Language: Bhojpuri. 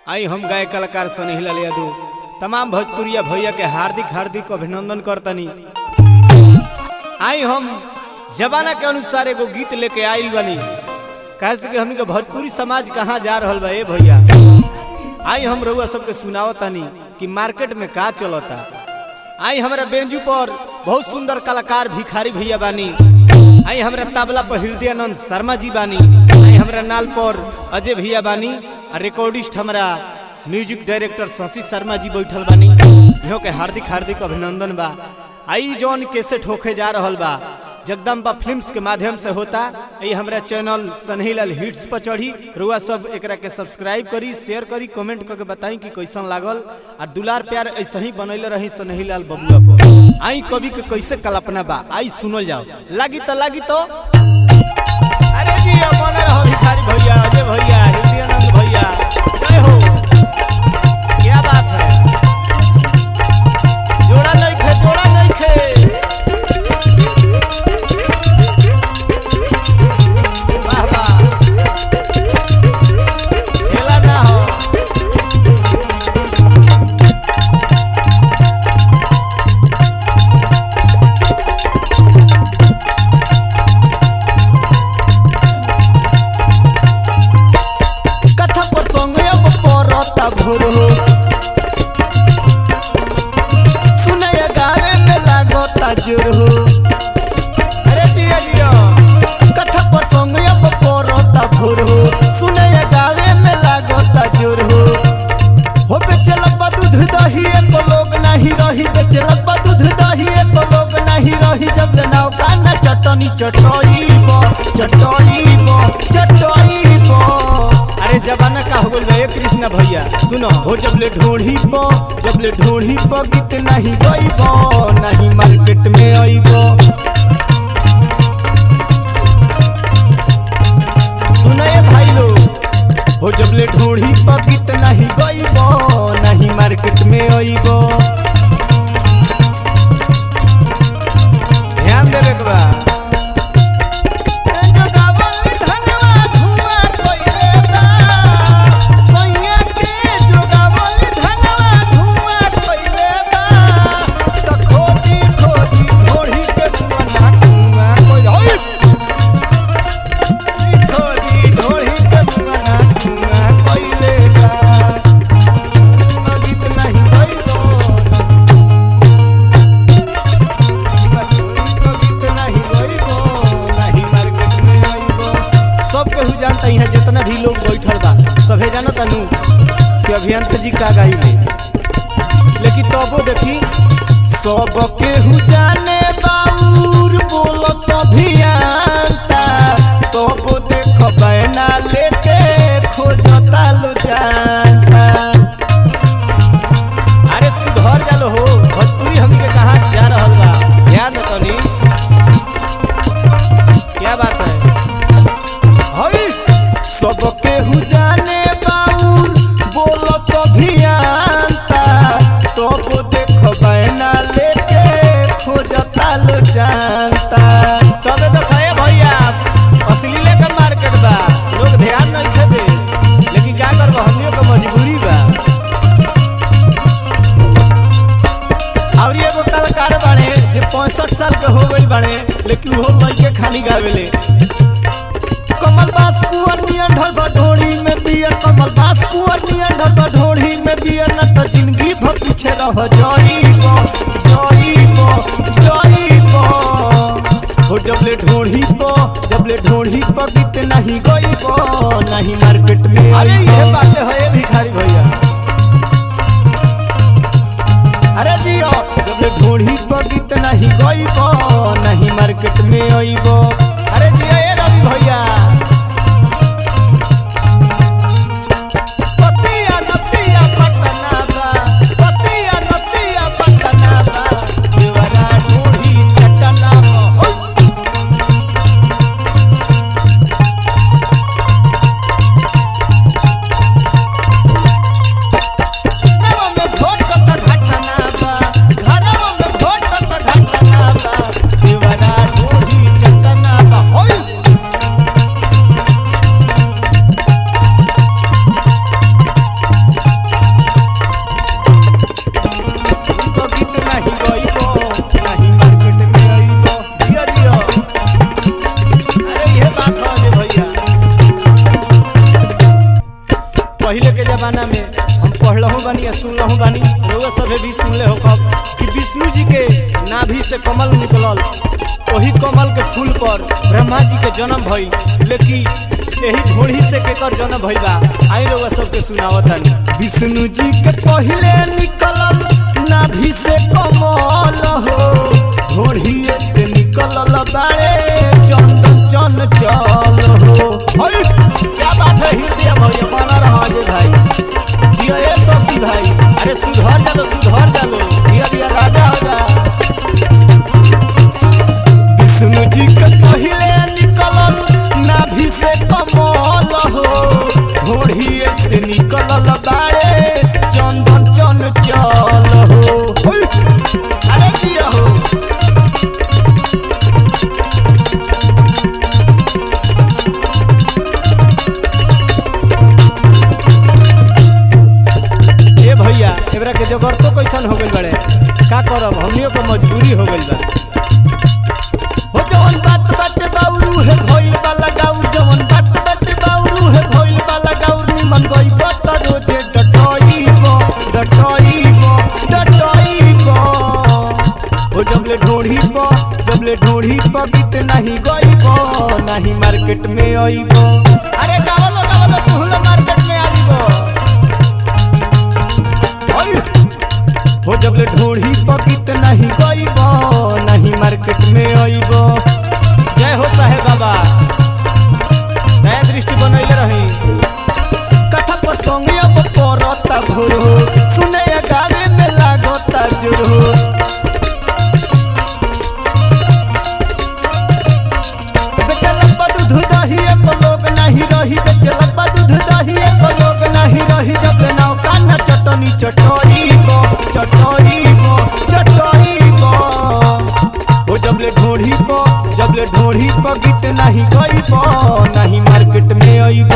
आई हम गाय कलाकार सनेही लाल यादव तमाम भोजपुरिया भैया के हार्दिक हार्दिक अभिनंदन करतनी। आई हम जमाना के अनुसार एगो गीत लेके आइल बनी, कैसे कि हमनी के भोजपुरी समाज कहाँ जा रहल बा। ए भैया आई हम रउआ सबके सुनावतनी कि मार्केट में का चलता। आई हमारा बेंजू पर बहुत सुंदर कलाकार भिखारी भैया बानी। आई हमारा तबला पर हृदयानंद शर्मा जी बानी। आई हमारा नाल पर अजय भैया बानी और रिकॉर्डिस्ट हमारा म्यूजिक डायरेक्टर शशि शर्मा जी बैठल बानी। इहो के हार्दिक हार्दिक अभिनंदन बा। आई जौन कैसेट होके जा रहल बा जगदम्बा फिल्म्स के माध्यम से होता। ये हमारा चैनल सनेही लाल हिट्स पर चढ़ी। रुआ सब एकरा के सब्सक्राइब करी, शेयर करी, कमेंट करके बताई कि कैसन लागल और दुलार प्यार ऐसे ही बनैले रही सनेही लाल बबुआ पर। आई कवि के कैसे कल्पना बा, आई सुनल जाओ। लागी तो अरे जी बने रहो भिखारी भैया, अजय भैया, हृदयानंद भैया, जय हो। क्या बात है, जोड़ा नहीं खे, जोड़ा नहीं खे। वाह वाह, खेला ना हो। सुनया गावे में लागता जोर हो। अरे जिया जिया कथा पर संगया परोता भोर हो। सुनया गावे में लागता जोर हो बेचलक बा दूध दही एक लोग नहीं रही। बेचलक बा दूध दही एक लोग नहीं रही। जब जनाव काना चटनी चटोईबो चटोईबो चटोईबो। अरे जमाना का हो गइल कृष्ण भैया सुनो हो। जबले ढोढ़ी पो गीत नहीं गइबो, नहीं मार्केट में आइबो। सुनो ये भाई लोग हो, जबले ढोढ़ी पो गीत नहीं गइबो, नहीं मार्केट में आइबो। ध्यान देवे के बा। जितना भी लोग बैठल बा सभे जानो तनु कि अभियंता जी का गाइले, लेकिन तबो देखी सब केहू जाने बाउर बोल सभियंता। तबो देख बैना लेके खोजता लो जानता। अरे सुधर जालो हो, भोजपुरी हमनी के कहाँ जा रहल बा। ध्यान दो तनी, क्या बात है। सब केहू जाने बाउल बोल सभियंता। तो देख बैना लेके खोजता लो जानता। तबे तो खाए भैया असली लेकर मार्केट बा, लोग ध्यान नहीं दे, लेकिन क्या करबो हमनियों के मजबूरी बा। और एगो कलाकार बाड़े जे 65 साल के हो गइल बाड़े, लेकिन वो लइके खाली गावेले। कमल बास कुंवर नियन ढल ढोड़ी में बियर, कमल बास कुंवर नियन ढल ढोड़ी में बियर। न तो जिंदगी भर पीछे रह जाइबो जाइबो जाइबो हो। जबले ढोड़ी पो गीत नहीं गइबो, नहीं मार्केट में। अरे ये बात है भिखारी भैया। अरे जियो जबले ढोड़ी पो गीत नहीं गइबो, नहीं मार्केट में आइबो। अरे जिया ए रवि भैया पहले के जमाना में हम पढ़लहु बानी या सुनलहु बानी, रउआ सभे भी सुनले हो कब कि विष्णु जी के नाभि से कमल निकलल, वही कमल के फूल पर ब्रह्मा जी के जन्म भइल, लेकिन यही ढोढ़ी से केकर जन्म भइल बा। आई रउआ सबके सुनावतानी। विष्णु जी के पहले निकलल नाभि से कमल हो, ढोढ़ी से निकलल बाड़े चंदन चंचल हो। अरे क्या बात है हृदय भैया, बना रहा जे भाई जिया ए शशि भाई, अरे सुधर जा लो जिया राजा हो जा। विष्णु जी के पहले निकलल नाभि से कमल हो, ढोढ़ी से निकलल बाड़े चंदन चंचल हो। अरे जिया हो भैया, एबरा के जबर तो कैसन हो गइल बड़े, का करब हमनियो के मजबूरी हो गइल बा। हो जवन बात बाटे बाउरू है भइल वाला गाउर, जवन बात बाटे बाउरू है भइल वाला गाउर, निमन गइब त रोजे डटइब। हो जबले ढोढ़ी प गीत नहीं गइब, नहीं मार्केट में आइब। अरे गावलो तुहलो मार्केट में आइब। हो जबले ढोढ़ी पकित नहीं गइब, नहीं मार्केट में आइब। जय हो साहेब बाबा, नया दृष्टि बनैले रही। कथा पर संगे अब परता भोर हो, सुने गावे में लागता जोर हो। बेचलबा दूध दही एक लोग नहीं रही, बेचलबा दूध दही एक लोग नहीं रही। जबले नौका न चटनी चटइब। हो जबले ढोढ़ी प गीत नहीं गइब, नहीं मार्केट में आइब।